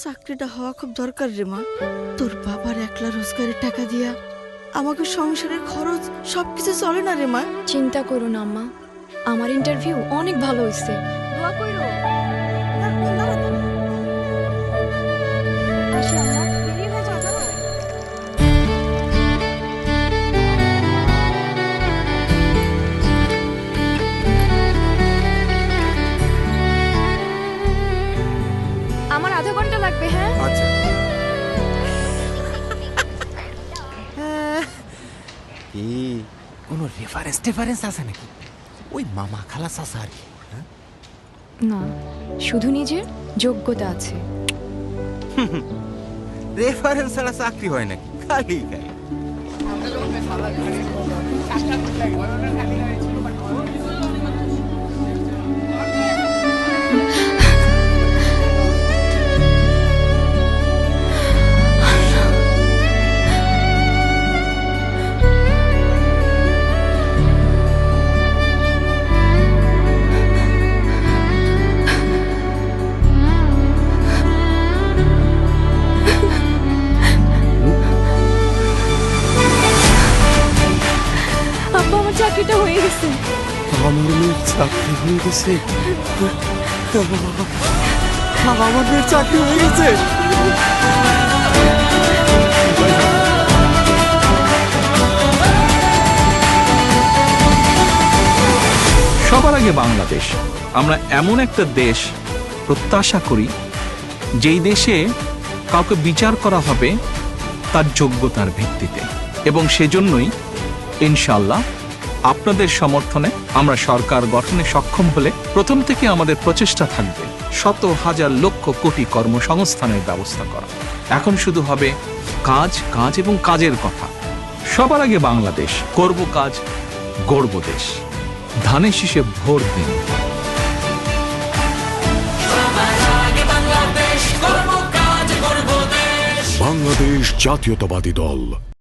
চাকরিটা হওয়া খুব দরকার রে মা। তোর বাবার একলা রোজগারের টাকা দিয়া আমাকে সংসারের খরচ সবকিছু চলে না রে মা। চিন্তা করো না আম্মা, আমার ইন্টারভিউ অনেক ভালো হয়েছে, দোয়া কইরো। আসি আম্মা, দেরি হয়ে যাবে। আমার আধা ঘন্টা লাগবে। হ্যাঁ আচ্ছা। কি কোনো রেফারেন্স আছে নাকি? ওই মামা খালা চাচা আর কি? না, শুধু নিজের যোগ্যতা আছে। রেফারেন্স ছাড়া চাকরি হয় নাকি? খালি খালি চাকরিটা হয়ে গেছে। আমার মেয়ের চাকরি হয়ে গেছে। আমার মেয়ের চাকরি হয়ে গেছে। সবার আগে বাংলাদেশ। আমরা এমন একটা দেশ প্রত্যাশা করি যেই দেশে কাউকে বিচার করা হবে তার যোগ্যতার ভিত্তিতে, এবং সেজন্যই ইনশাআল্লাহ আপনাদের সমর্থনে আমরা সরকার গঠনে সক্ষম হলে প্রথম থেকে আমাদের প্রচেষ্টা থাকবে শত হাজার লক্ষ কোটি কর্মসংস্থানের ব্যবস্থা করা। এখন শুধু হবে কাজ, কাজ এবং কাজের কথা। সবার আগে বাংলাদেশ, করব কাজ, গড়ব দেশ। ধানের শীষে ভোট দিন। বাংলাদেশ জাতীয়তাবাদী দল।